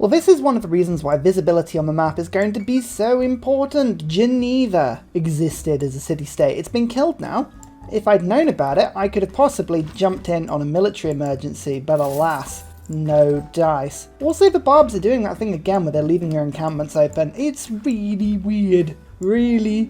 Well, this is one of the reasons why visibility on the map is going to be so important. Geneva existed as a city-state. It's been killed now. If I'd known about it, I could have possibly jumped in on a military emergency, but alas, no dice. Also, the Barbs are doing that thing again where they're leaving their encampments open. It's really weird. Really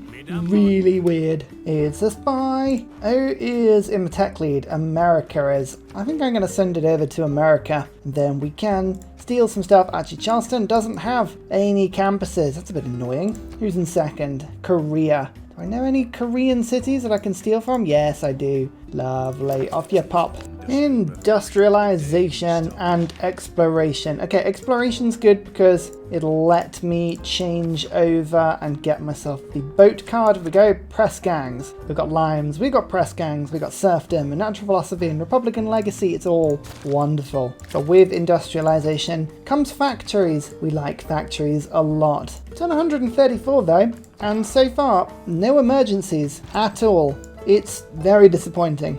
weird. It's a spy. Who is in the tech lead? America is. I think I'm going to send it over to America. Then we can steal some stuff. Actually, Charleston doesn't have any campuses. That's a bit annoying. Who's in second? Korea. Do I know any Korean cities that I can steal from? Yes, I do. Lovely. Off you pop. Industrialization and exploration. Okay, exploration's good because it'll let me change over and get myself the boat card. Here we go. Press gangs. We've got limes. We've got press gangs. We've got serfdom and natural philosophy and republican legacy. It's all wonderful. But with industrialization comes factories. We like factories a lot. It's on 134 though. And so far, no emergencies at all. It's very disappointing.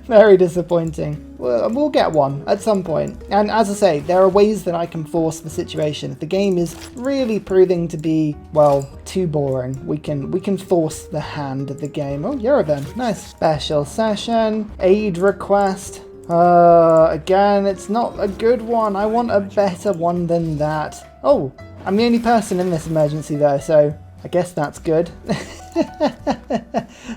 Very disappointing. Well, we'll get one at some point. And as I say, there are ways that I can force the situation. If the game is really proving to be, well, too boring, we can force the hand of the game. Oh, Yerevan. Nice. Special session. Aid request. Again, it's not a good one. I want a better one than that. Oh, I'm the only person in this emergency though, so I guess that's good.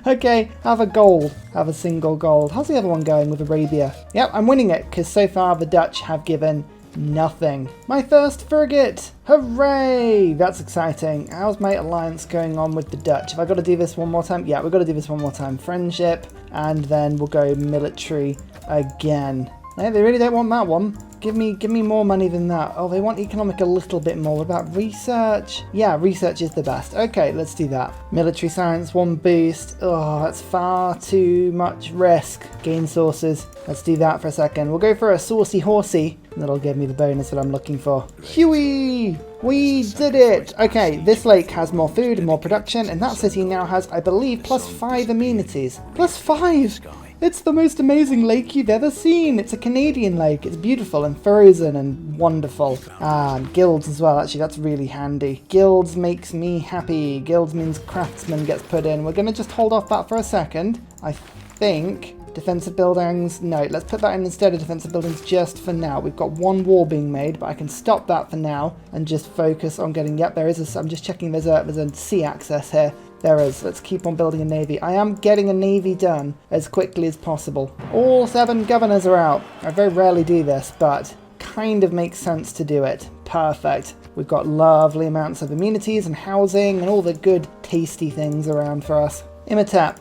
Okay, have a gold. Have a single gold. How's the other one going with Arabia? Yep, I'm winning it because so far the Dutch have given nothing. My first frigate! Hooray! That's exciting. How's my alliance going on with the Dutch? Have I got to do this one more time? Yeah, we've got to do this one more time. Friendship, and then we'll go military again. No, they really don't want that one. Give me more money than that. Oh, they want economic a little bit more. What about research? Yeah, research is the best. Okay, let's do that. Military science, 1 boost. Oh, that's far too much risk. Gain sources. Let's do that for a second. We'll go for a saucy horsey. And that'll give me the bonus that I'm looking for. Huey! We did it! Okay, this lake has more food and more production, and that city now has, I believe, +5 amenities. +5! It's the most amazing lake you've ever seen. It's a Canadian lake. It's beautiful and frozen and wonderful. And guilds as well. Actually, that's really handy. Guilds makes me happy. Guilds means craftsman gets put in. We're going to just hold off that for a second. I think defensive buildings. No, let's put that in instead of defensive buildings just for now. We've got 1 wall being made, but I can stop that for now and just focus on getting... Yep, there is a... I'm just checking there's a sea access here. There is. Let's keep on building a navy. I am getting a navy done as quickly as possible. All 7 governors are out. I very rarely do this, but kind of makes sense to do it. Perfect. We've got lovely amounts of amenities and housing and all the good tasty things around for us. Imhotep.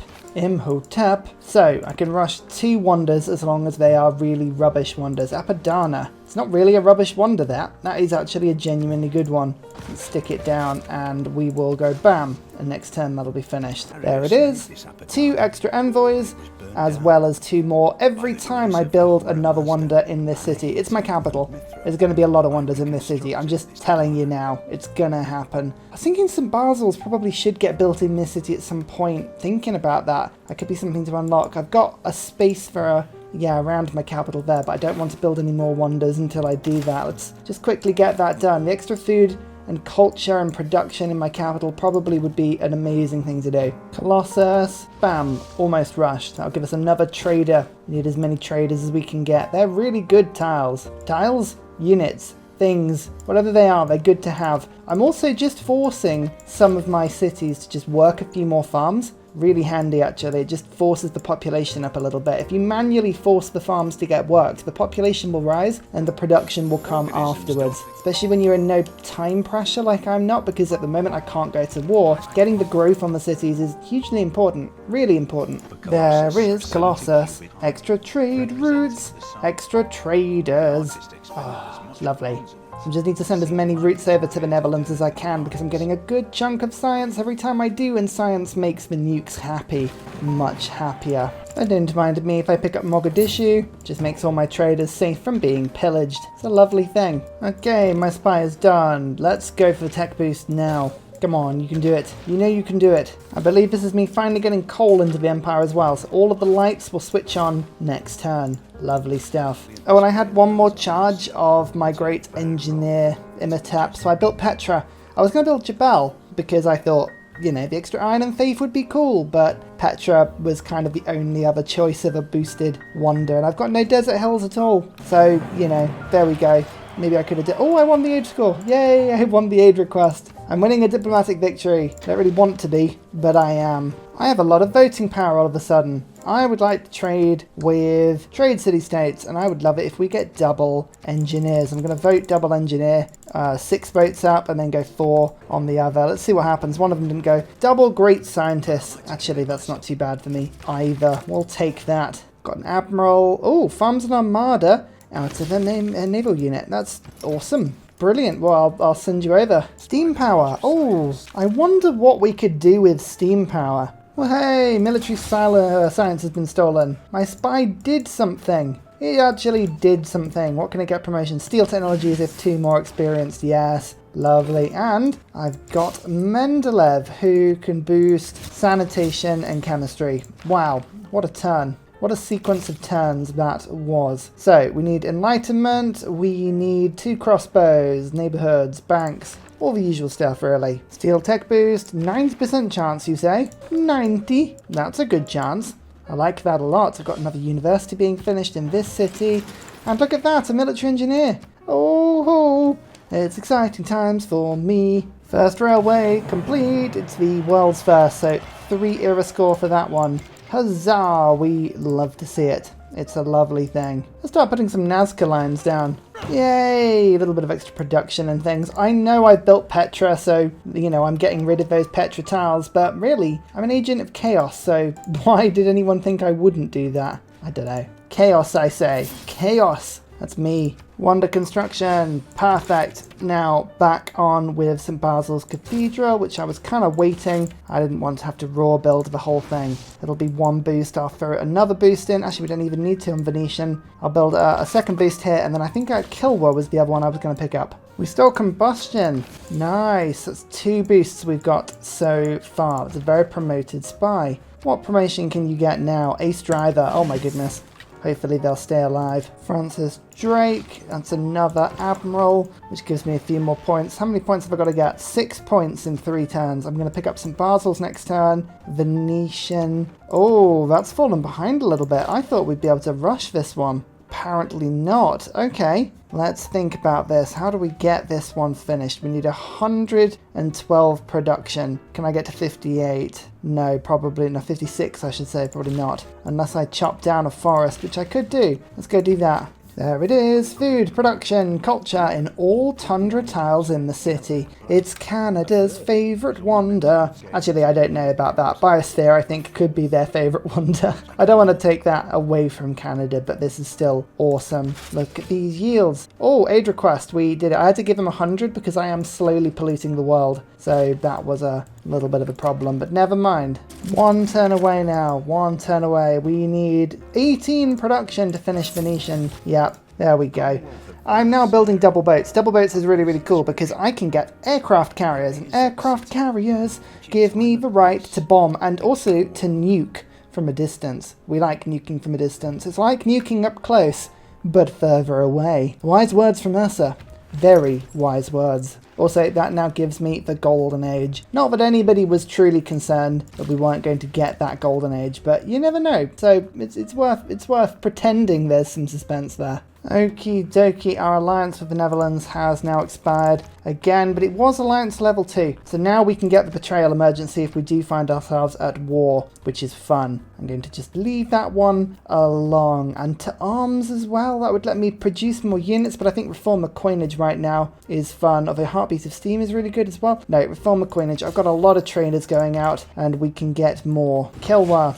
So I can rush 2 wonders as long as they are really rubbish wonders. Apadana. It's not really a rubbish wonder, that is actually a genuinely good one. Let's stick it down and we will go bam, and next turn that'll be finished. There it is. 2 extra envoys as well as 2 more every time I build another wonder in this city. It's my capital. There's going to be a lot of wonders in this city. I'm just telling you now, it's gonna happen. I was thinking St. Basil's probably should get built in this city at some point. Thinking about that, that could be something to unlock. I've got a space for a... yeah, around my capital there, but I don't want to build any more wonders until I do that. Let's just quickly get that done. The extra food and culture and production in my capital probably would be an amazing thing to do. Colossus, bam, almost rushed. That'll give us another trader. We need as many traders as we can get. They're really good tiles. Tiles? Units. Things. Whatever they are, they're good to have. I'm also just forcing some of my cities to just work a few more farms. Really handy actually, it just forces the population up a little bit. If you manually force the farms to get worked, the population will rise and the production will come afterwards. Especially when you're in no time pressure like I'm not, because at the moment I can't go to war. Getting the growth on the cities is hugely important, really important. There is Colossus, extra trade routes, extra traders. Oh, lovely. I just need to send as many routes over to the Netherlands as I can because I'm getting a good chunk of science every time I do, and science makes the nukes happy. Much happier. I don't mind me if I pick up Mogadishu. Just makes all my traders safe from being pillaged. It's a lovely thing. Okay, my spy is done. Let's go for the tech boost now. Come on, you can do it. You know you can do it. I believe this is me finally getting coal into the Empire as well, so all of the lights will switch on next turn. Lovely stuff. Oh, and I had one more charge of my great engineer Imatap, so I built Petra. I was going to build Jabal because I thought, you know, the extra Iron and Thief would be cool, but Petra was kind of the only other choice of a boosted wonder, and I've got no Desert Hills at all. So, you know, there we go. Maybe I could have oh, I won the aid score. Yay, I won the aid request. I'm winning a diplomatic victory. Don't really want to be, but I am. I have a lot of voting power all of a sudden. I would like to trade with Trade City-States, and I would love it if we get double engineers. I'm going to vote double engineer, 6 votes up, and then go 4 on the other. Let's see what happens. One of them didn't go. Double great scientists. Actually, that's not too bad for me either. We'll take that. Got an admiral. Oh, farms an armada out of a naval unit. That's awesome. Brilliant. Well, I'll send you over. Steam power. Oh, I wonder what we could do with steam power. Well, hey, military science has been stolen. My spy did something. He actually did something. What can I get promotion? Steel technology is if 2 more experienced. Yes. Lovely. And I've got Mendeleev, who can boost sanitation and chemistry. Wow. What a turn. What a sequence of turns that was. So, we need enlightenment, we need 2 crossbows, neighborhoods, banks, all the usual stuff really. Steel tech boost, 90% chance you say? 90? That's a good chance. I like that a lot. I've got another university being finished in this city. And look at that, a military engineer. Oh, it's exciting times for me. First railway complete. It's the world's first, so 3 era score for that one. Huzzah! We love to see it. It's a lovely thing. Let's start putting some Nazca lines down. Yay! A little bit of extra production and things. I know I built Petra, so, you know, I'm getting rid of those Petra tiles, but really, I'm an agent of chaos, so why did anyone think I wouldn't do that? I don't know. Chaos, I say. Chaos! That's me. Wonder construction. Perfect. Now back on with St. Basil's Cathedral, which I was kind of waiting. I didn't want to have to raw build the whole thing. It'll be 1 boost. I'll throw another boost in. Actually, we don't even need to on Venetian. I'll build a second boost here, and then I think Kilwa was the other one I was going to pick up. We stole combustion. Nice. That's 2 boosts we've got so far. That's a very promoted spy. What promotion can you get now? Ace driver. Oh my goodness. Hopefully they'll stay alive. Francis Drake, that's another admiral, which gives me a few more points. How many points have I got to get? 6 points in 3 turns. I'm going to pick up St. Basil's next turn. Venetian. Oh, that's fallen behind a little bit. I thought we'd be able to rush this one. Apparently not. Okay, let's think about this. How do we get this one finished? We need 112 production. Can I get to 58? No, probably not. 56, I should say. Probably not. Unless I chop down a forest, which I could do. Let's go do that. There it is, food, production, culture in all tundra tiles in the city. It's Canada's favourite wonder. Actually, I don't know about that. Biosphere, I think, could be their favourite wonder. I don't want to take that away from Canada, but this is still awesome. Look at these yields. Oh, aid request, we did it. I had to give them 100 because I am slowly polluting the world. So that was a little bit of a problem, but never mind. 1 turn away now, 1 turn away. We need 18 production to finish Venetian. Yep, there we go. I'm now building double boats. Double boats is really, really cool because I can get aircraft carriers, and aircraft carriers give me the right to bomb and also to nuke from a distance. We like nuking from a distance. It's like nuking up close, but further away. Wise words from Ursa. Very wise words. Also, that now gives me the golden age. Not that anybody was truly concerned that we weren't going to get that golden age, but you never know. So it's worth pretending there's some suspense there. Okie dokie, our alliance with the Netherlands has now expired again, but it was alliance level 2. So now we can get the betrayal emergency if we do find ourselves at war, which is fun. I'm going to just leave that one along. And to arms as well, that would let me produce more units, but I think reformer coinage right now is fun. Although Heartbeat of Steam is really good as well. No, reformer coinage. I've got a lot of traders going out and we can get more. Kilwa.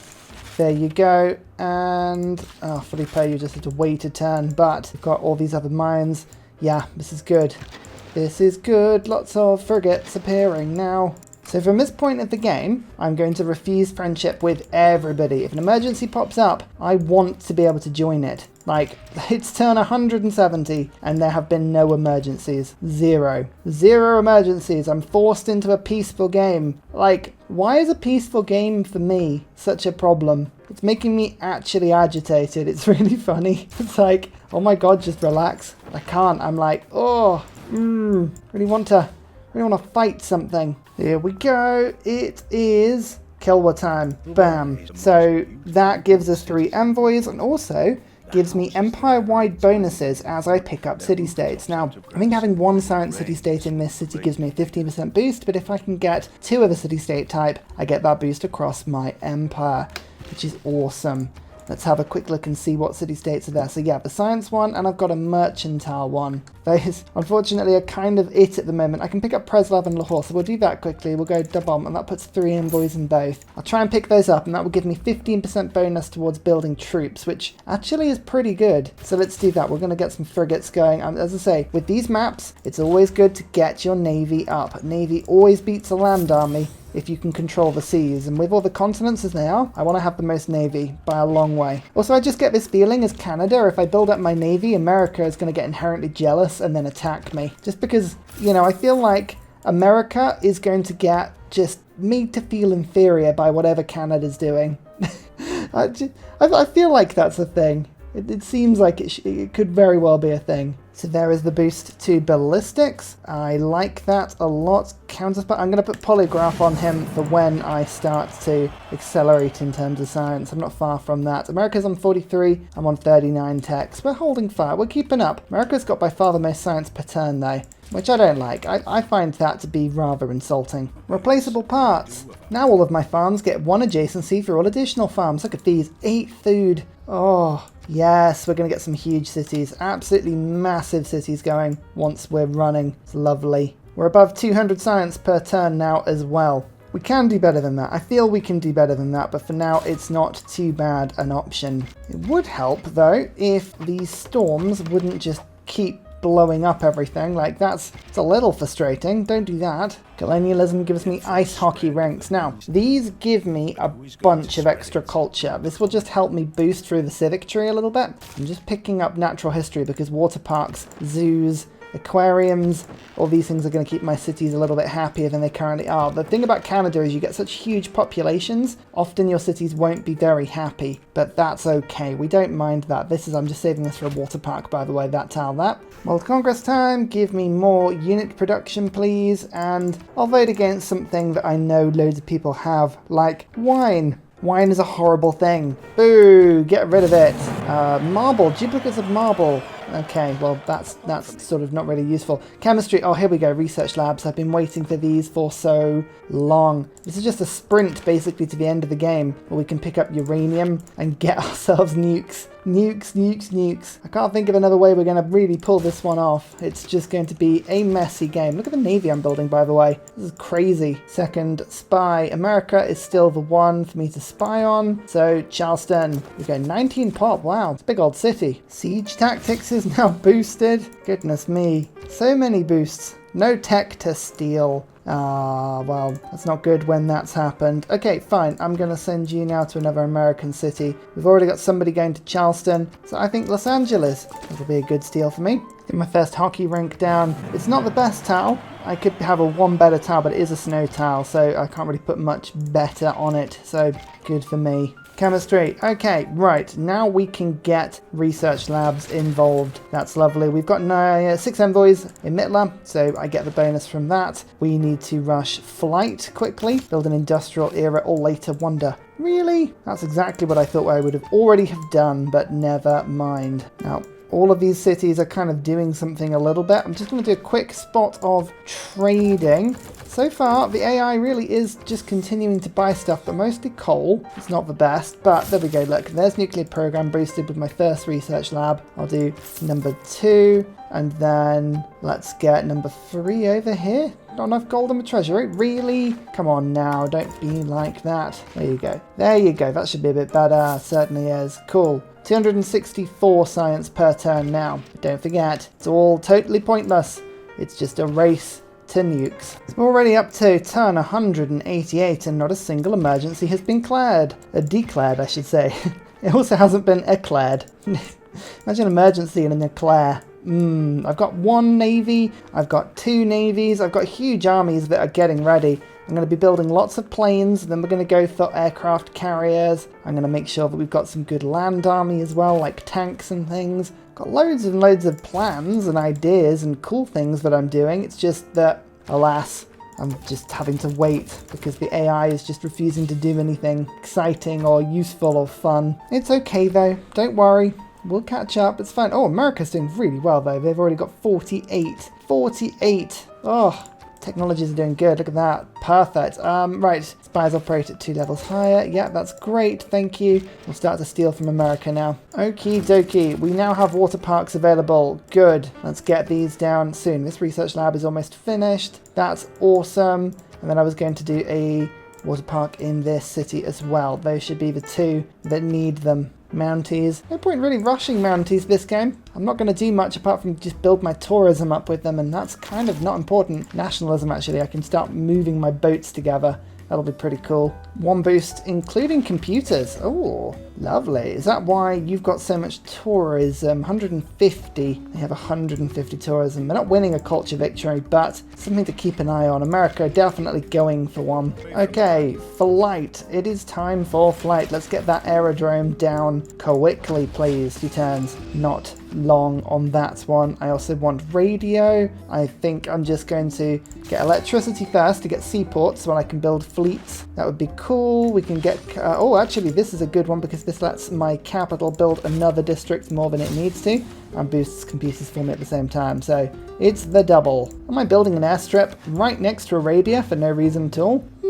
There you go, and oh, Felipe, you just have to wait a turn, but we've got all these other mines. Yeah, this is good. This is good. Lots of frigates appearing now. So from this point of the game, I'm going to refuse friendship with everybody. If an emergency pops up, I want to be able to join it. Like, it's turn 170 and there have been no emergencies. Zero emergencies. I'm forced into a peaceful game. Like, why is a peaceful game for me such a problem? It's making me actually agitated. It's really funny. It's like, oh my god, just relax. I can't. I'm like, oh, really want to fight something. Here we go. It is Kill War time. Bam. So that gives us 3 envoys and also gives me empire-wide bonuses as I pick up city-states. Now, I think having 1 science city-state in this city gives me a 15% boost, but if I can get 2 of a city-state type, I get that boost across my empire, which is awesome. Let's have a quick look and see what city-states are there. So yeah, the science one, and I've got a mercantile one. Those, unfortunately, are kind of it at the moment. I can pick up Preslav and Lahore, so we'll do that quickly. We'll go double, and that puts 3 envoys in both. I'll try and pick those up, and that will give me 15% bonus towards building troops, which actually is pretty good. So let's do that. We're going to get some frigates going. As I say, with these maps, it's always good to get your navy up. Navy always beats a land army if you can control the seas, and with all the continents as they are, I want to have the most navy by a long way. Also, I just get this feeling as Canada, if I build up my navy, America is going to get inherently jealous and then attack me. Just because, you know, I feel like America is going to get just made to feel inferior by whatever Canada's doing. I feel like that's a thing. It seems like it could very well be a thing. So there is the boost to ballistics. I like that a lot. Counterspell. I'm going to put polygraph on him for when I start to accelerate in terms of science. I'm not far from that. America's on 43. I'm on 39 techs. We're holding fire. We're keeping up. America's got by far the most science per turn though, which I don't like. I find that to be rather insulting. Replaceable parts. Now all of my farms get 1 adjacency for all additional farms. Look at these. 8 food. Oh, yes, we're going to get some huge cities. Absolutely massive cities going once we're running. It's lovely. We're above 200 science per turn now as well. We can do better than that. I feel we can do better than that, but for now it's not too bad an option. It would help, though, if these storms wouldn't just keep blowing up everything. Like, it's a little frustrating. Don't do that. Colonialism gives me ice hockey ranks. Now, these give me a bunch of extra culture. This will just help me boost through the civic tree a little bit. I'm just picking up natural history because water parks, zoos, aquariums, all these things are going to keep my cities a little bit happier than they currently are. The thing about Canada is you get such huge populations, often your cities won't be very happy, but that's okay. We don't mind that. I'm just saving this for a water park, by the way, that tile that. World Congress time, give me more unit production, please, and I'll vote against something that I know loads of people have, like wine. Wine is a horrible thing. Boo! Get rid of it. Marble. Duplicates of marble. Okay, well, that's sort of not really useful. Chemistry. Oh, here we go. Research labs. I've been waiting for these for so long. This is just a sprint, basically, to the end of the game, where we can pick up uranium and get ourselves nukes. Nukes. I can't think of another way we're going to really pull this one off. It's just going to be a messy game. Look at the navy I'm building, by the way. This is crazy. Second, spy. America is still the one for me to spy on. So, Charleston. We go 19 pop. Wow, it's a big old city. Siege tactics is now boosted. Goodness me. So many boosts. No tech to steal. Ah, well, that's not good when that's happened. Okay, fine. I'm going to send you now to another American city. We've already got somebody going to Charleston, so I think Los Angeles. That'll be a good steal for me. Get my first hockey rink down. It's not the best tile. I could have a 1 better tile, but it is a snow tile, so I can't really put much better on it. So, good for me. Chemistry. Okay, right. Now we can get research labs involved. That's lovely. We've got 6 envoys in Mitla, so I get the bonus from that. We need to rush flight quickly, build an industrial era or later wonder. Really? That's exactly what I thought I would have already have done, but never mind. Now, all of these cities are kind of doing something a little bit. I'm just going to do a quick spot of trading. So far, the AI really is just continuing to buy stuff, but mostly coal. It's not the best, but there we go. Look, there's nuclear program boosted with my first research lab. I'll do number 2, and then let's get number 3 over here. Not enough gold in the treasury. Really? Come on now, don't be like that. There you go. There you go. That should be a bit better. Certainly is. Cool. 264 science per turn now. But don't forget, it's all totally pointless. It's just a race to nukes. So we're already up to turn 188 and not a single emergency has been declared, I should say. It also hasn't been eclaired. Imagine emergency and an eclair. I've got 1 navy, I've got 2 navies, I've got huge armies that are getting ready. I'm going to be building lots of planes, then we're going to go for aircraft carriers. I'm going to make sure that we've got some good land army as well, like tanks and things. Got loads and loads of plans and ideas and cool things that I'm doing. It's just that, alas, I'm just having to wait because the AI is just refusing to do anything exciting or useful or fun. It's okay though, don't worry. We'll catch up, it's fine. Oh, America's doing really well though. They've already got 48. 48! Oh, technologies are doing good, look at that. Perfect. Right, spies operate at 2 levels higher. Yeah, that's great, thank you. We'll start to steal from America now. Okie dokie, we now have water parks available. Good, let's get these down soon. This research lab is almost finished. That's awesome. And then I was going to do a water park in this city as well. Those should be the 2 that need them. Mounties. No point really rushing Mounties this game. I'm not going to do much apart from just build my tourism up with them, and that's kind of not important. Nationalism, actually, I can start moving my boats together. That'll be pretty cool. 1 boost, including computers. Oh, lovely. Is that why you've got so much tourism? 150. They have 150 tourism. They're not winning a culture victory, but something to keep an eye on. America definitely going for one. Okay, flight. It is time for flight. Let's get that aerodrome down quickly, please. 2 turns. Not long on that one. I also want radio. I think I'm just going to get electricity first to get seaports so I can build fleets. That would be cool. We can get oh, actually this is a good one because this lets my capital build another district more than it needs to and boosts computers for me at the same time, so it's the double. Am I building an airstrip right next to Arabia for no reason at all? I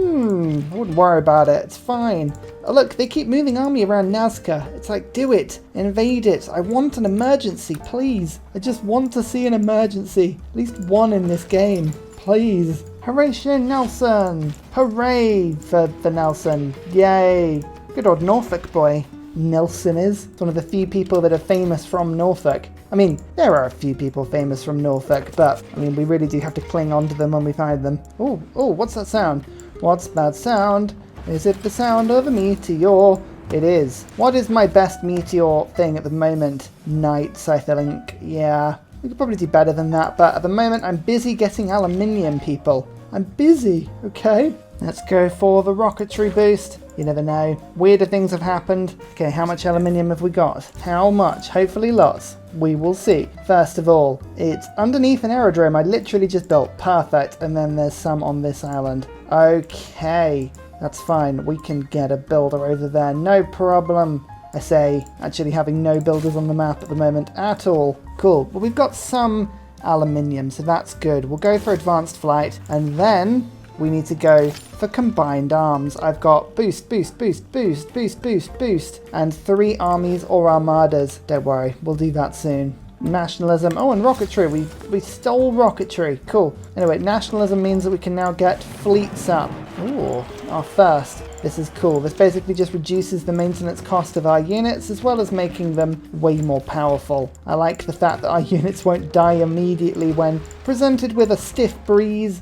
wouldn't worry about it, it's fine. Oh, look, they keep moving army around Nazca. It's like, do it, invade it. I want an emergency, please. I just want to see an emergency. At least one in this game, please. Horatio Nelson! Hooray for Nelson. Yay. Good old Norfolk boy. Nelson is. It's one of the few people that are famous from Norfolk. I mean, there are a few people famous from Norfolk, but, I mean, we really do have to cling on to them when we find them. Oh, what's that sound? What's that sound? Is it the sound of a meteor? It is. What is my best meteor thing at the moment? Knights, I think. Yeah, we could probably do better than that, but at the moment I'm busy getting aluminium, people. I'm busy, okay? Let's go for the rocketry boost. You never know. Weirder things have happened. Okay, how much aluminium have we got? How much? Hopefully lots. We will see. First of all, it's underneath an aerodrome I literally just built. Perfect. And then there's some on this island. Okay, that's fine. We can get a builder over there. No problem. I say, actually having no builders on the map at the moment at all. Cool. But we've got some aluminium, so that's good. We'll go for advanced flight, and then we need to go for combined arms. I've got boost, boost, boost, boost, boost, boost, boost, and 3 armies or armadas. Don't worry, we'll do that soon. Nationalism. Oh, and rocketry. We stole rocketry. Cool. Anyway, nationalism means that we can now get fleets up. Ooh, our first. This is cool. This basically just reduces the maintenance cost of our units as well as making them way more powerful. I like the fact that our units won't die immediately when presented with a stiff breeze,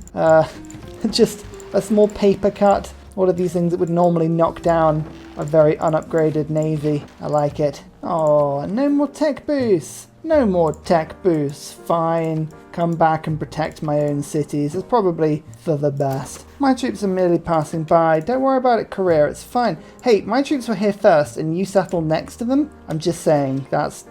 just a small paper cut. All of these things that would normally knock down a very unupgraded navy. I like it. Oh, no more tech boosts. No more tech boosts. Fine. Come back and protect my own cities. It's probably for the best. My troops are merely passing by. Don't worry about it, Korea. It's fine. Hey, my troops were here first and you settled next to them? I'm just saying that's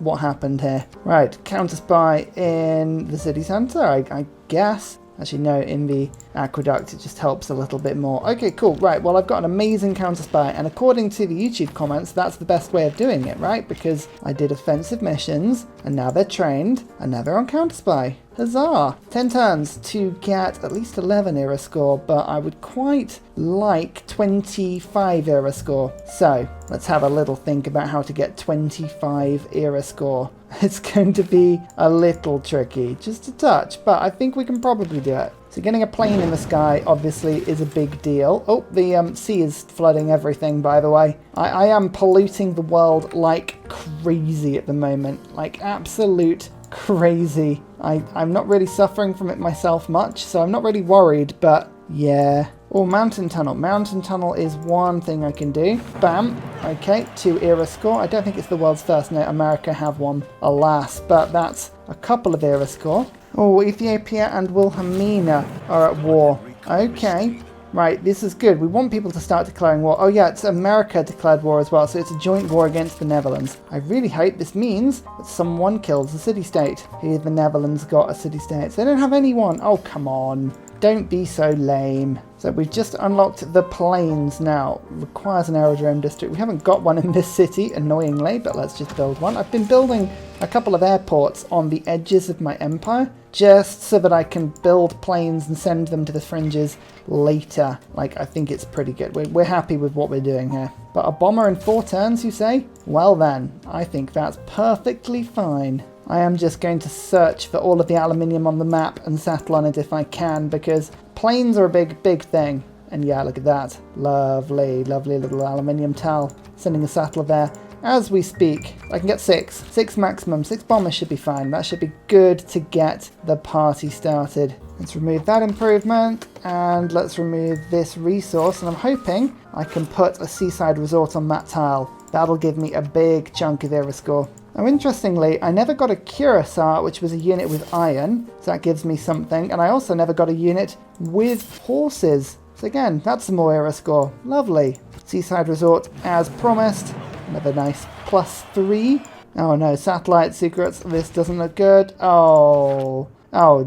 what happened here. Right, counter spy in the city center, I guess. Actually, no, in the aqueduct, it just helps a little bit more. Okay, cool. Right, well, I've got an amazing counter spy, and according to the YouTube comments, that's the best way of doing it, right? Because I did offensive missions, and now they're trained, and now they're on counter spy. Huzzah! 10 turns to get at least 11 era score, but I would quite like 25 era score. So, let's have a little think about how to get 25 era score. It's going to be a little tricky, just a touch, but I think we can probably do it. So getting a plane in the sky, obviously, is a big deal. Oh, the sea is flooding everything, by the way. I am polluting the world like crazy at the moment. Like absolute crazy. I'm not really suffering from it myself much, so I'm not really worried, but yeah. Oh, mountain tunnel. Mountain tunnel is one thing I can do. Bam. Okay, 2 era score. I don't think it's the world's first. No, America have one, alas, but that's a couple of era score. Oh, Ethiopia and Wilhelmina are at war. Okay. Right, this is good. We want people to start declaring war. Oh yeah, it's America declared war as well, so it's a joint war against the Netherlands. I really hope this means that someone kills the city-state. Here the Netherlands got a city-state. They don't have anyone. Oh, come on. Don't be so lame. So we've just unlocked the plains now. Requires an aerodrome district. We haven't got one in this city, annoyingly, but let's just build one. I've been building a couple of airports on the edges of my empire, just so that I can build planes and send them to the fringes later. Like, I think it's pretty good. We're happy with what we're doing here. But a bomber in 4 turns, you say? Well then, I think that's perfectly fine. I am just going to search for all of the aluminium on the map and settle on it if I can, because planes are a big thing. And yeah, look at that. Lovely, lovely little aluminium towel. Sending a settler there as we speak. I can get 6. 6 maximum. 6 bombers should be fine. That should be good to get the party started. Let's remove that improvement, and let's remove this resource, and I'm hoping I can put a seaside resort on that tile. That'll give me a big chunk of era score. Now, interestingly, I never got a Curacao, which was a unit with iron, so that gives me something, and I also never got a unit with horses. So again, that's some more era score. Lovely. Seaside resort as promised. Another nice +3. Oh no, satellite secrets. This doesn't look good. Oh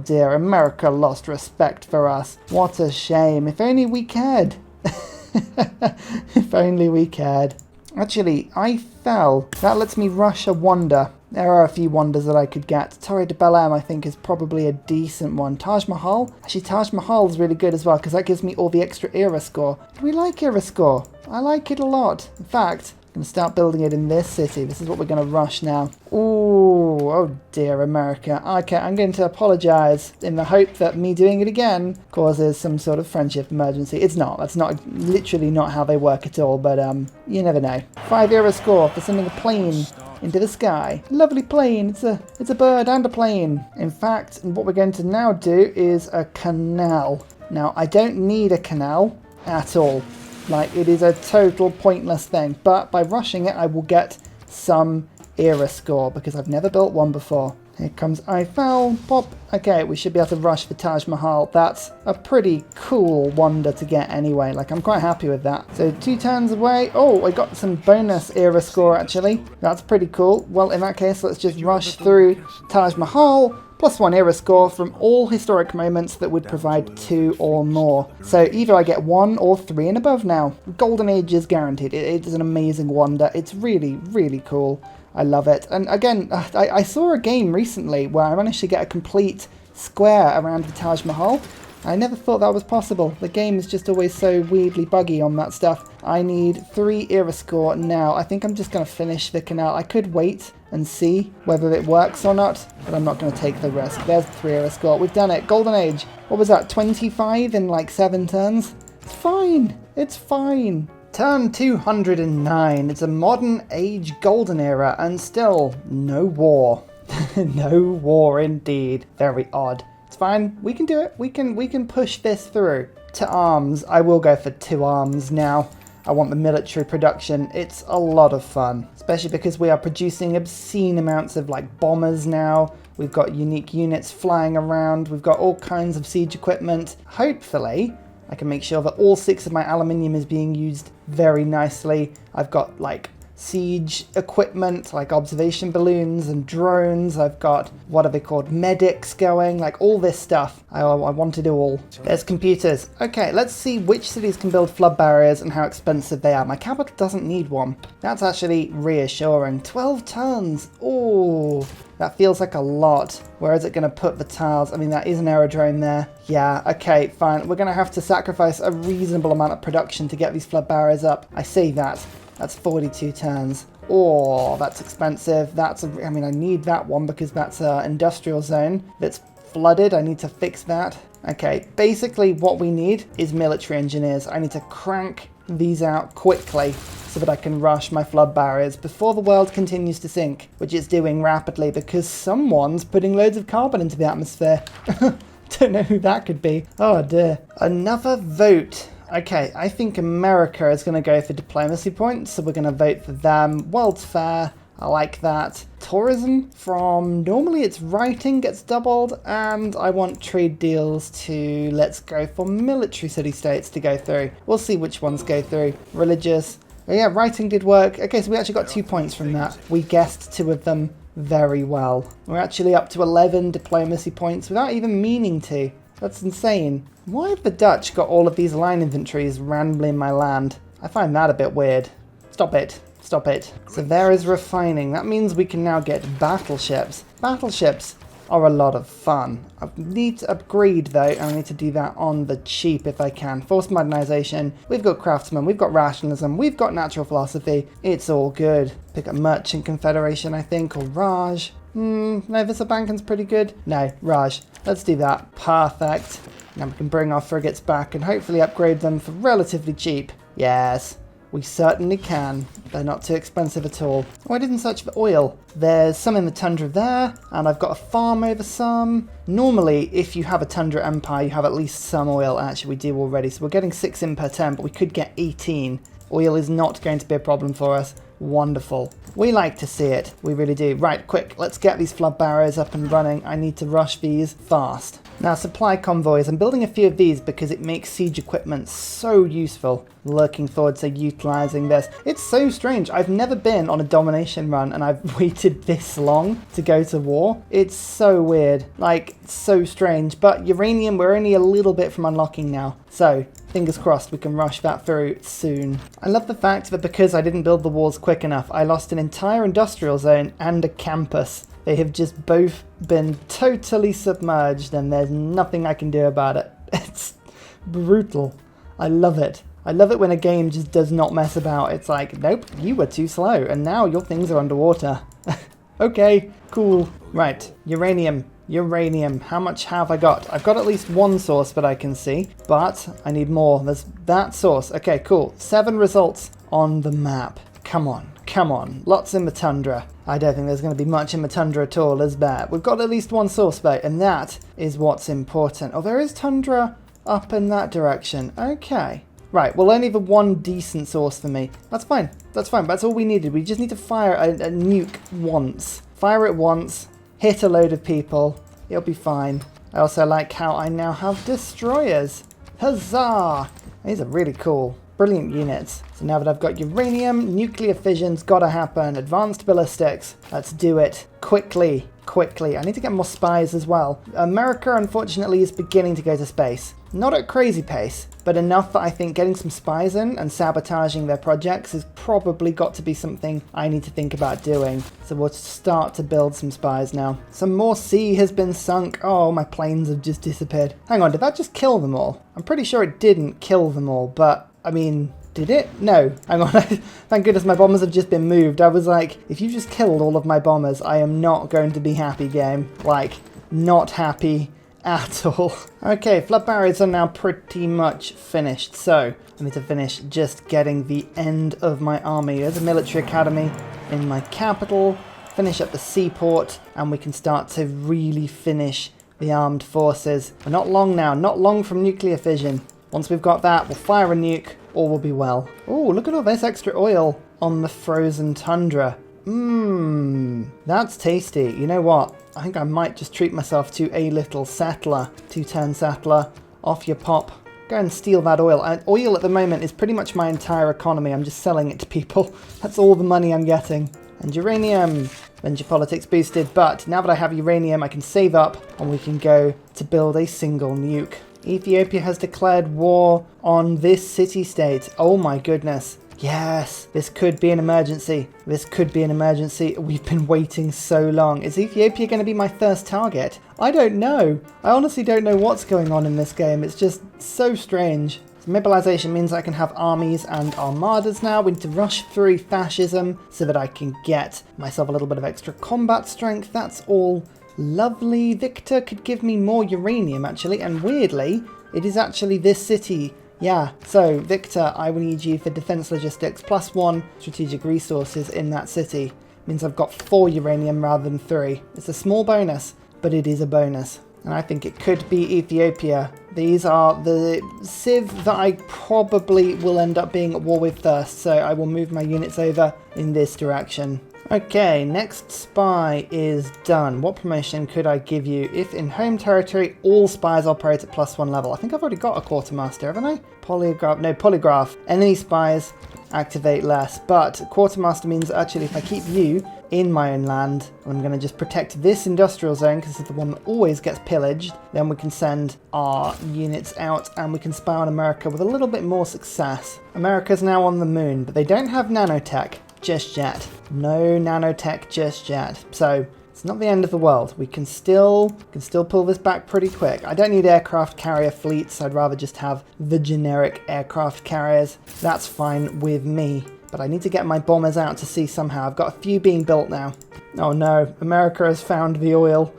dear, America lost respect for us. What a shame. If only we cared. If only we cared. Actually, I fell. That lets me rush a wonder. There are a few wonders that I could get. Torre de Belém, I think, is probably a decent one. Taj Mahal? Actually, Taj Mahal is really good as well, because that gives me all the extra era score. Do we like era score? I like it a lot. In fact, I'm going to start building it in this city. This is what we're going to rush now. Ooh, oh dear, America. Okay, I'm going to apologise in the hope that me doing it again causes some sort of friendship emergency. It's not. That's literally not how they work at all, but you never know. 5 era score for sending a plane into the sky. Lovely plane. It's a bird and a plane. In fact, what we're going to now do is a canal. Now, I don't need a canal at all. Like, it is a total pointless thing, but by rushing it I will get some era score, because I've never built one before. Here comes Eiffel, pop. Okay, we should be able to rush for Taj Mahal. That's a pretty cool wonder to get anyway. Like, I'm quite happy with that. So 2 turns away. Oh, I got some bonus era score actually. That's pretty cool. Well, in that case, let's just rush through Taj Mahal. +1 era score from all historic moments that would provide 2 or more. So either I get 1 or 3 and above now. Golden Age is guaranteed. It is an amazing wonder. It's really, really cool. I love it. And again, I saw a game recently where I managed to get a complete square around the Taj Mahal. I never thought that was possible. The game is just always so weirdly buggy on that stuff. I need 3 era score now. I think I'm just going to finish the canal. I could wait and see whether it works or not, but I'm not going to take the risk. There's the 3 era score. We've done it. Golden Age. What was that? 25 in like 7 turns? It's fine. It's fine. Turn 209. It's a modern age golden era and still no war. No war indeed. Very odd. It's fine. We can do it. We can push this through. To arms. I will go for 2 arms now. I want the military production. It's a lot of fun, especially because we are producing obscene amounts of like bombers now. We've got unique units flying around. We've got all kinds of siege equipment. Hopefully, I can make sure that all 6 of my aluminium is being used very nicely. I've got like siege equipment, like observation balloons and drones. I've got, what are they called, medics going, like all this stuff. I want to do all. There's computers. Okay, let's see which cities can build flood barriers and how expensive they are. My capital doesn't need one. That's actually reassuring. 12 tons. Oh, that feels like a lot. Where is it going to put the tiles? I mean, that is an aerodrome there. Yeah, okay, fine. We're going to have to sacrifice a reasonable amount of production to get these flood barriers up. I see that. That's 42 turns. Oh, that's expensive. I mean, I need that one because that's an industrial zone that's flooded. I need to fix that. Okay, basically what we need is military engineers. I need to crank these out quickly so that I can rush my flood barriers before the world continues to sink, which it's doing rapidly because someone's putting loads of carbon into the atmosphere. Don't know who that could be. Oh dear. Another vote. Okay, I think America is going to go for diplomacy points, so we're going to vote for them. World's Fair, I like that. Tourism from normally it's writing gets doubled, and I want trade deals to, let's go for military city-states to go through. We'll see which ones go through. Religious. Oh yeah, writing did work. Okay, so we actually got 2 points from that. We guessed 2 of them very well. We're actually up to 11 diplomacy points without even meaning to. That's insane. Why have the Dutch got all of these line inventories randomly in my land? I find that a bit weird. Stop it. Stop it. So there is refining. That means we can now get battleships. Battleships are a lot of fun. I need to upgrade though, and I need to do that on the cheap if I can. Forced modernization, we've got craftsmen, we've got rationalism, we've got natural philosophy. It's all good. Pick up merchant confederation, I think, or Raj. No, Vissabankan's pretty good. No, Raj. Let's do that. Perfect. Now we can bring our frigates back and hopefully upgrade them for relatively cheap. Yes. We certainly can. They're not too expensive at all. Oh, I didn't search for oil. There's some in the tundra there, and I've got a farm over some. Normally, if you have a tundra empire, you have at least some oil. Actually, we do already, so we're getting 6 in per turn, but we could get 18. Oil is not going to be a problem for us. Wonderful. We like to see it. We really do. Right, quick. Let's get these flood barriers up and running. I need to rush these fast. Now, supply convoys. I'm building a few of these because it makes siege equipment so useful. Looking forward to utilising this. It's so strange. I've never been on a domination run and I've waited this long to go to war. It's so weird. Like, so strange. But uranium, we're only a little bit from unlocking now. So, fingers crossed we can rush that through soon. I love the fact that because I didn't build the walls quick enough, I lost an entire industrial zone and a campus. They have just both been totally submerged and there's nothing I can do about it. It's brutal. I love it. I love it when a game just does not mess about. It's like, nope, you were too slow and now your things are underwater. Okay, cool. Right, uranium. Uranium. How much have I got? I've got at least 1 source that I can see, but I need more. There's that source. Okay, cool. 7 results on the map. Come on. Come on. Lots in the tundra. I don't think there's going to be much in the tundra at all, is there? We've got at least 1 source though, and that is what's important. Oh, there is tundra up in that direction. Okay. Right, well, only the 1 decent source for me. That's fine. That's fine. That's all we needed. We just need to fire a nuke once. Fire it once. Hit a load of people. It'll be fine. I also like how I now have destroyers. Huzzah! These are really cool. Brilliant units. So now that I've got uranium, nuclear fission's gotta happen. Advanced ballistics. Let's do it. Quickly. Quickly. I need to get more spies as well. America, unfortunately, is beginning to go to space. Not at crazy pace, but enough that I think getting some spies in and sabotaging their projects has probably got to be something I need to think about doing. So we'll start to build some spies now. Some more sea has been sunk. Oh, my planes have just disappeared. Hang on, did that just kill them all? I'm pretty sure it didn't kill them all, but I mean, did it? No. Hang on. Thank goodness my bombers have just been moved. I was like, if you just killed all of my bombers, I am not going to be happy, game. Like, not happy at all. Okay, flood barriers are now pretty much finished. So, I need to finish just getting the end of my army. There's a military academy in my capital. Finish up the seaport, and we can start to really finish the armed forces. We're not long now. Not long from nuclear fission. Once we've got that, we'll fire a nuke. All will be well. Oh, look at all this extra oil on the frozen tundra. That's tasty. You know what? I think I might just treat myself to a little settler. 2-turn settler. Off you pop. Go and steal that oil. Oil at the moment is pretty much my entire economy. I'm just selling it to people. That's all the money I'm getting. And uranium. Venture politics boosted. But now that I have uranium, I can save up and we can go to build a single nuke. Ethiopia has declared war on this city-state. Oh my goodness. Yes, this could be an emergency. This could be an emergency. We've been waiting so long. Is Ethiopia going to be my first target? I don't know. I honestly don't know what's going on in this game. It's just so strange. So mobilization means I can have armies and armadas now. We need to rush through fascism so that I can get myself a little bit of extra combat strength. That's all lovely. Victor could give me more uranium, actually, and weirdly, it is actually this city. Yeah, so Victor, I will need you for defense logistics +1 strategic resources in that city. Means I've got 4 uranium rather than 3. It's a small bonus, but it is a bonus. And I think it could be Ethiopia. These are the civ that I probably will end up being at war with first, so I will move my units over in this direction. Okay, next spy is done. What promotion could I give you if in home territory all spies operate at +1 level? I think I've already got a quartermaster, haven't I? Polygraph. Enemy spies activate less, but quartermaster means actually if I keep you in my own land, I'm going to just protect this industrial zone because it's the one that always gets pillaged, then we can send our units out and we can spy on America with a little bit more success. America's now on the moon, but they don't have nanotech just yet. No nanotech just yet. So it's not the end of the world. We can still pull this back pretty quick. I don't need aircraft carrier fleets. I'd rather just have the generic aircraft carriers. That's fine with me. But I need to get my bombers out to sea somehow. I've got a few being built now. Oh no, America has found the oil.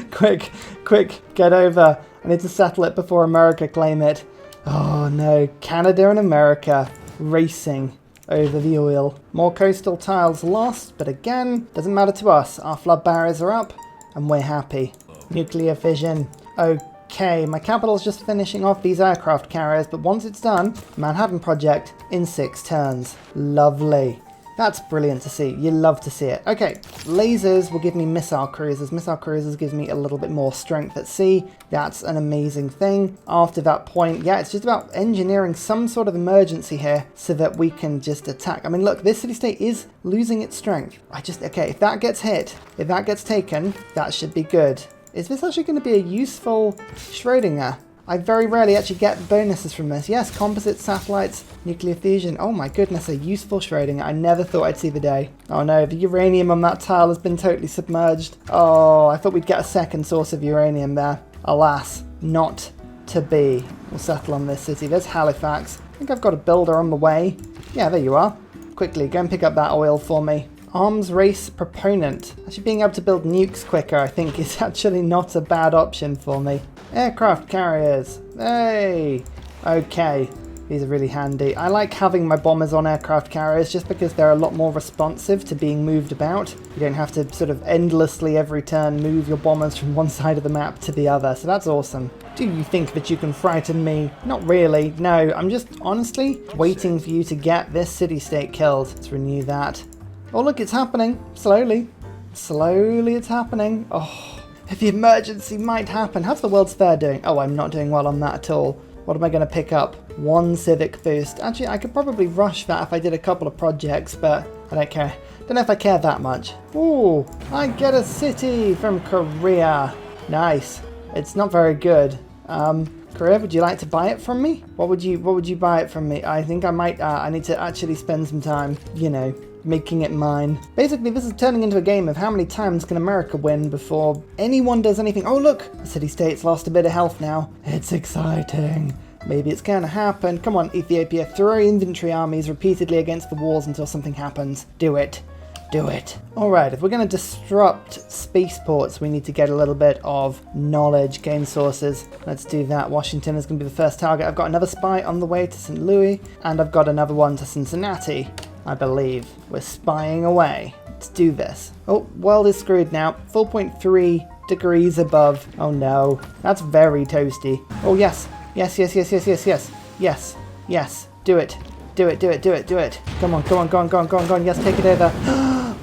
Quick, get over. I need to settle it before America claim it. Oh no, Canada and America racing over the oil. More coastal tiles lost, but again, doesn't matter to us. Our flood barriers are up and we're happy. Nuclear fission. Okay, my capital's just finishing off these aircraft carriers, but once it's done, Manhattan Project in 6 turns. Lovely. That's brilliant to see. You love to see it. Okay, lasers will give me missile cruisers. Missile cruisers gives me a little bit more strength at sea. That's an amazing thing. After that point, yeah, it's just about engineering some sort of emergency here so that we can just attack. I mean, look, this city-state is losing its strength. Okay, if that gets hit, if that gets taken, that should be good. Is this actually going to be a useful Schrödinger? I very rarely actually get bonuses from this. Yes, composite satellites, nuclear fusion. Oh my goodness, a useful Schrödinger. I never thought I'd see the day. Oh no, the uranium on that tile has been totally submerged. Oh, I thought we'd get a second source of uranium there. Alas, not to be. We'll settle on this city. There's Halifax. I think I've got a builder on the way. Yeah, there you are. Quickly, go and pick up that oil for me. Arms race proponent. Actually being able to build nukes quicker, I think, is actually not a bad option for me. Aircraft carriers. Hey! Okay, these are really handy. I like having my bombers on aircraft carriers just because they're a lot more responsive to being moved about. You don't have to sort of endlessly every turn move your bombers from one side of the map to the other, so that's awesome. Do you think that you can frighten me? Not really. No, I'm just honestly waiting for you to get this city-state killed. Let's renew that. Oh look, it's happening. Slowly. Slowly it's happening. Oh, if the emergency might happen. How's the World's Fair doing? Oh, I'm not doing well on that at all. What am I going to pick up? 1 civic boost. Actually, I could probably rush that if I did a couple of projects, but I don't care. Don't know if I care that much. Ooh, I get a city from Korea. Nice. It's not very good. Korea, would you like to buy it from me? What would you buy it from me? I think I might, I need to actually spend some time, you know, making it mine. Basically, this is turning into a game of how many times can America win before anyone does anything. Oh look, the city-state's lost a bit of health now. It's exciting. Maybe it's gonna happen. Come on, Ethiopia, throw infantry armies repeatedly against the walls until something happens. Do it. Do it. Alright, if we're going to disrupt spaceports, we need to get a little bit of knowledge, gain sources. Let's do that. Washington is going to be the first target. I've got another spy on the way to St. Louis, and I've got another one to Cincinnati, I believe. We're spying away. Let's do this. Oh, world is screwed now. 4.3 degrees above. Oh no, that's very toasty. Oh yes. Yes, yes, yes, yes, yes, yes. Yes, yes. Do it. Do it, do it, do it, do it. Come on, go on, go on, go on, go on, go on. Yes, take it over.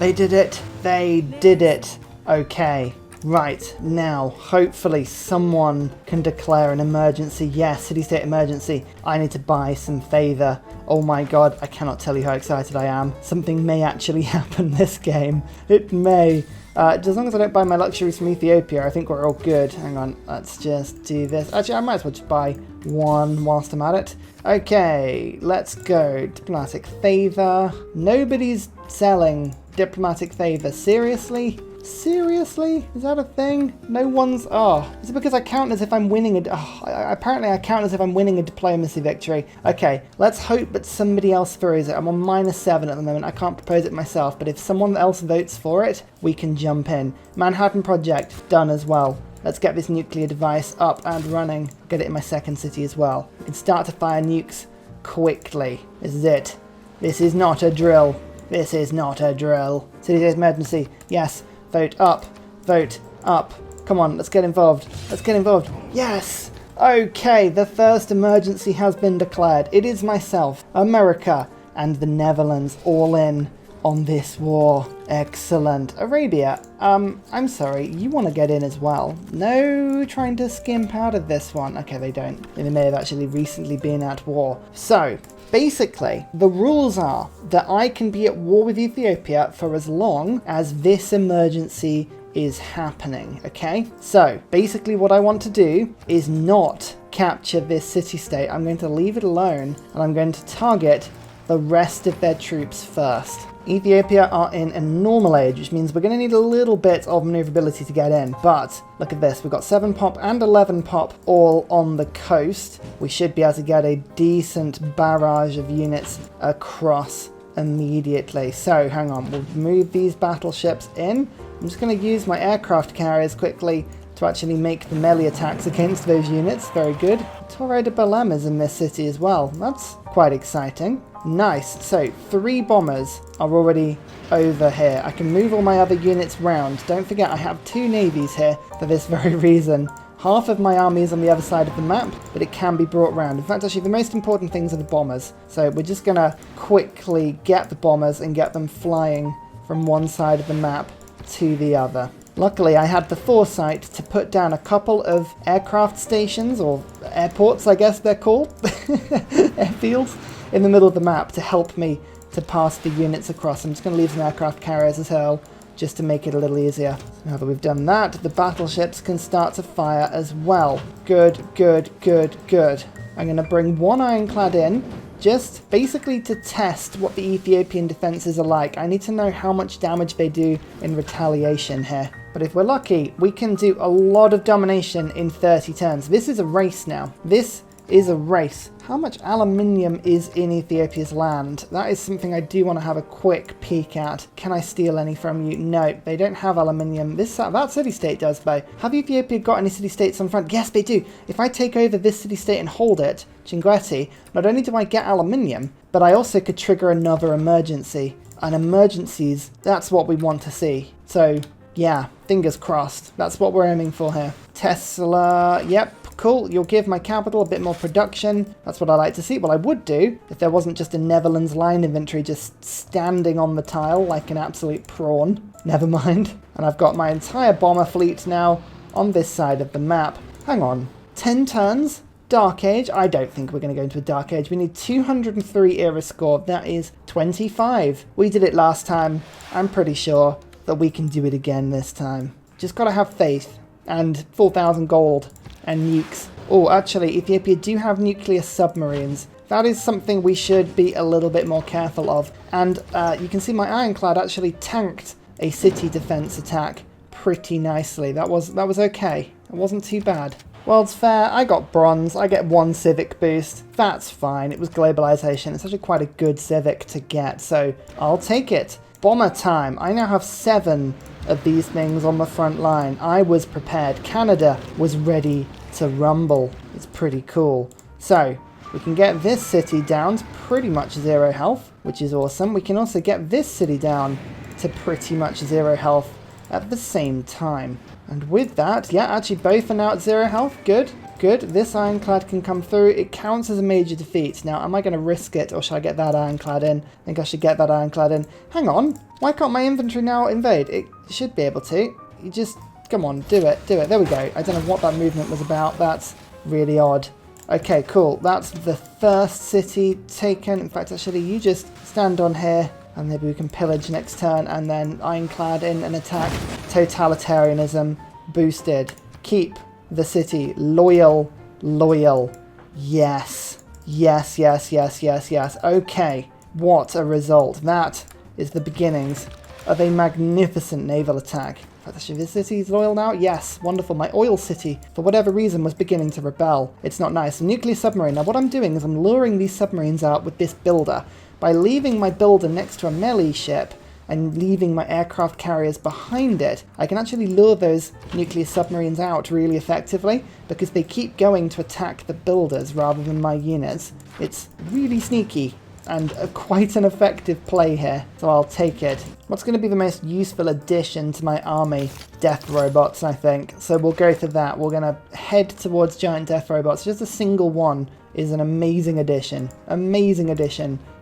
They did it. They did it. Okay. Right. Now, hopefully someone can declare an emergency. Yes, city-state emergency. I need to buy some favour. Oh my god, I cannot tell you how excited I am. Something may actually happen this game. It may. As long as I don't buy my luxuries from Ethiopia, I think we're all good. Hang on, let's just do this. Actually, I might as well just buy one whilst I'm at it. Okay, let's go. Diplomatic favour. Nobody's selling diplomatic favour. Seriously? Seriously? Is that a thing? No one's... Oh, is it because I count as if I'm winning a... Oh, apparently I count as if I'm winning a diplomacy victory. Okay, let's hope that somebody else throws it. I'm on -7 at the moment. I can't propose it myself, but if someone else votes for it, we can jump in. Manhattan Project, done as well. Let's get this nuclear device up and running. Get it in my second city as well. We can start to fire nukes quickly. This is it. This is not a drill. This is not a drill. City state emergency. Yes. Vote up. Vote up. Come on, let's get involved. Let's get involved. Yes! Okay, the first emergency has been declared. It is myself, America, and the Netherlands all in on this war. Excellent. Arabia, I'm sorry, you want to get in as well. No trying to skimp out of this one. Okay, they don't. They may have actually recently been at war. So, basically, the rules are that I can be at war with Ethiopia for as long as this emergency is happening, okay? So, basically what I want to do is not capture this city-state. I'm going to leave it alone, and I'm going to target the rest of their troops first. Ethiopia are in a normal age, which means we're going to need a little bit of maneuverability to get in. But look at this, we've got 7 pop and 11 pop all on the coast. We should be able to get a decent barrage of units across immediately. So hang on, we'll move these battleships in. I'm just going to use my aircraft carriers quickly to actually make the melee attacks against those units. Very good. Torre de Belém is in this city as well. That's quite exciting. Nice. So 3 bombers are already over here. I can move all my other units round. Don't forget I have 2 navies here for this very reason. Half of my army is on the other side of the map, but it can be brought round. In fact, actually, the most important things are the bombers. So we're just going to quickly get the bombers and get them flying from one side of the map to the other. Luckily, I had the foresight to put down a couple of aircraft stations, or airports, I guess they're called, airfields, in the middle of the map to help me to pass the units across. I'm just going to leave some aircraft carriers as well, just to make it a little easier. Now that we've done that, the battleships can start to fire as well. Good, good, good, good. I'm going to bring 1 ironclad in, just basically to test what the Ethiopian defenses are like. I need to know how much damage they do in retaliation here. But if we're lucky, we can do a lot of domination in 30 turns. This is a race now. This is a race. How much aluminium is in Ethiopia's land? That is something I do want to have a quick peek at. Can I steal any from you? No, they don't have aluminium. That city-state does, though. Have Ethiopia got any city-states on front? Yes, they do. If I take over this city-state and hold it, Chinguetti, not only do I get aluminium, but I also could trigger another emergency. And emergencies, that's what we want to see. So, yeah, fingers crossed. That's what we're aiming for here. Tesla, yep. Cool, you'll give my capital a bit more production. That's what I like to see. What I would do, if there wasn't just a Netherlands line infantry just standing on the tile like an absolute prawn. Never mind. And I've got my entire bomber fleet now on this side of the map. Hang on. 10 turns? Dark Age? I don't think we're going to go into a Dark Age. We need 203 era score. That is 25. We did it last time. I'm pretty sure that we can do it again this time. Just got to have faith. And 4,000 gold. And nukes. Oh, actually, Ethiopia do have nuclear submarines. That is something we should be a little bit more careful of. And you can see my ironclad actually tanked a city defense attack pretty nicely. That was okay. It wasn't too bad. World's Fair, I got bronze. I get 1 civic boost. That's fine. It was globalization. It's actually quite a good civic to get, so I'll take it. Bomber time. I now have 7 of these things on the front line. I was prepared. Canada was ready to rumble. It's pretty cool. So, we can get this city down to pretty much 0 health, which is awesome. We can also get this city down to pretty much 0 health at the same time. And with that, yeah, actually both are now at 0 health. Good, good. This ironclad can come through. It counts as a major defeat. Now, am I going to risk it, or should I get that ironclad in? I think I should get that ironclad in. Hang on. Why can't my infantry now invade? It should be able to. You just, come on, do it, do it. There we go. I don't know what that movement was about. That's really odd. Okay, cool. That's the first city taken. In fact, actually, you just stand on here, and maybe we can pillage next turn, and then ironclad in and attack. Totalitarianism boosted. Keep the city loyal, loyal. Yes. Yes, yes, yes, yes, yes. Okay, what a result. That is the beginnings of a magnificent naval attack. Actually, this city is loyal now? Yes, wonderful. My oil city, for whatever reason, was beginning to rebel. It's not nice. A nuclear submarine. Now, what I'm doing is I'm luring these submarines out with this builder. By leaving my builder next to a melee ship, and leaving my aircraft carriers behind it, I can actually lure those nuclear submarines out really effectively because they keep going to attack the builders rather than my units. It's really sneaky and quite an effective play here, so I'll take it. What's going to be the most useful addition to my army? Death robots, I think. So we'll go for that. We're going to head towards giant death robots. Just a single one is an amazing addition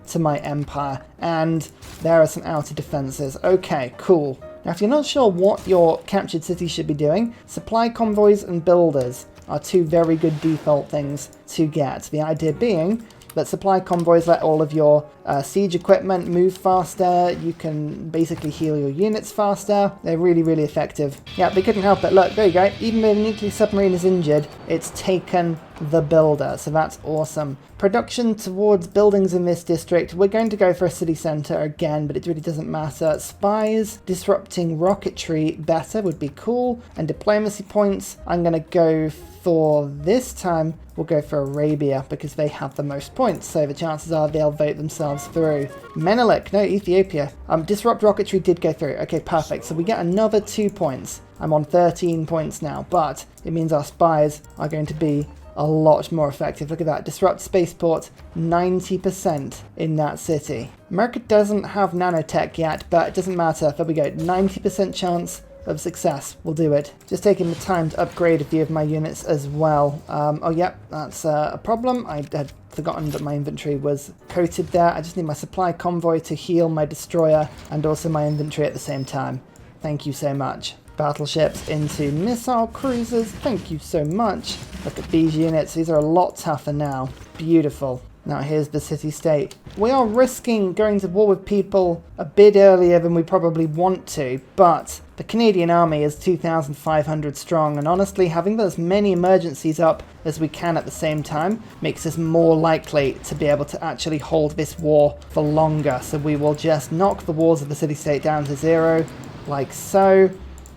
to my empire. And there are some outer defenses. Okay, cool. Now, if you're not sure what your captured city should be doing, supply convoys and builders are two very good default things to get. The idea being that supply convoys let all of your siege equipment move faster. You can basically heal your units faster. They're really, really effective. Yeah, they couldn't help it. Look, there you go. Even though the nuclear submarine is injured, it's taken the builder, so that's awesome. Production towards buildings in this district. We're going to go for a city centre again, but it really doesn't matter. Spies, disrupting rocketry better would be cool. And diplomacy points, I'm going to go for this time. We'll go for Arabia because they have the most points, so the chances are they'll vote themselves through. Menelik, no, Ethiopia. Disrupt rocketry did go through. Okay, perfect. So we get another 2 points. I'm on 13 points now, but it means our spies are going to be a lot more effective. Look at that. Disrupt spaceport, 90% in that city. America doesn't have nanotech yet, but it doesn't matter. There we go. 90% chance of success. We'll do it. Just taking the time to upgrade a few of my units as well. Oh, yep, that's a problem. I had forgotten that my inventory was coated there. I just need my supply convoy to heal my destroyer and also my inventory at the same time. Thank you so much. Battleships into missile cruisers. Thank you so much. Look at these units. These are a lot tougher now. Beautiful. Now here's the city-state. We are risking going to war with people a bit earlier than we probably want to, but the Canadian army is 2,500 strong, and honestly, having as many emergencies up as we can at the same time makes us more likely to be able to actually hold this war for longer. So we will just knock the walls of the city-state down to 0, like so,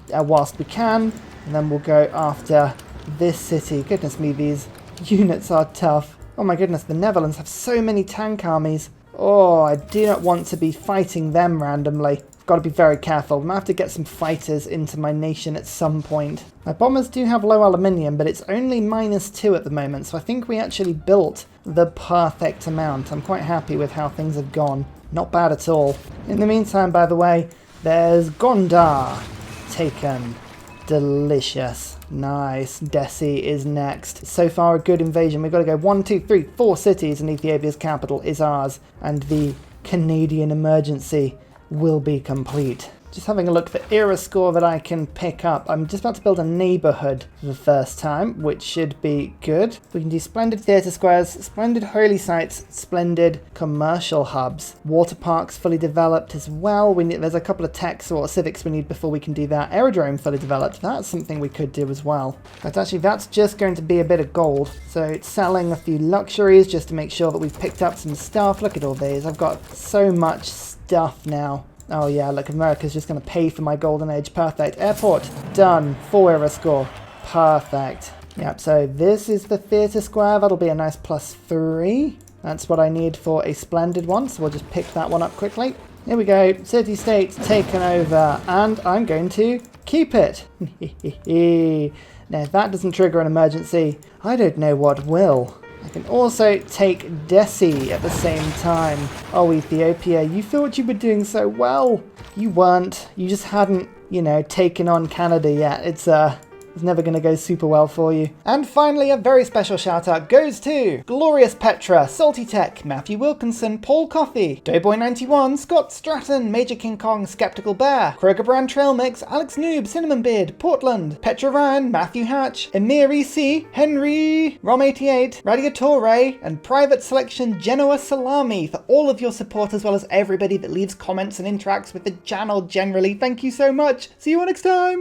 whilst we can, and then we'll go after this city. Goodness me, these units are tough. Oh my goodness, the Netherlands have so many tank armies. Oh, I do not want to be fighting them randomly. I've got to be very careful. I'm going to have to get some fighters into my nation at some point. My bombers do have low aluminium, but it's only -2 at the moment, so I think we actually built the perfect amount. I'm quite happy with how things have gone. Not bad at all. In the meantime, by the way, there's Gondar taken. Delicious. Nice. Deity is next. So far a good invasion. We've got to go 1, 2, 3, 4 cities, and Ethiopia's capital is ours. And the Canadian emergency will be complete. Just having a look for era score that I can pick up. I'm just about to build a neighbourhood for the first time, which should be good. We can do splendid theatre squares, splendid holy sites, splendid commercial hubs. Water parks fully developed as well. There's a couple of techs or civics we need before we can do that. Aerodrome fully developed. That's something we could do as well. But actually, that's just going to be a bit of gold. So it's selling a few luxuries just to make sure that we've picked up some stuff. Look at all these. I've got so much stuff now. Oh yeah, look, America's just going to pay for my golden age. Perfect. Airport. Done. 4 era score. Perfect. Yep, so this is the theatre square. That'll be a nice +3. That's what I need for a splendid one, so we'll just pick that one up quickly. Here we go. City-state taken over, and I'm going to keep it. Now, if that doesn't trigger an emergency, I don't know what will. I can also take Deity at the same time. Oh, Ethiopia, you thought you were doing so well. You weren't. You just hadn't, taken on Canada yet. It's never going to go super well for you. And finally, a very special shout out goes to Glorious Petra, Salty Tech, Matthew Wilkinson, Paul Coffey, Doughboy91, Scott Stratton, Major King Kong, Skeptical Bear, Kroger Brand Trail Mix, Alex Noob, Cinnamon Beard, Portland, Petra Ryan, Matthew Hatch, Emir EC, Henry, Rom88, Radiatore, and Private Selection Genoa Salami for all of your support, as well as everybody that leaves comments and interacts with the channel generally. Thank you so much. See you all next time.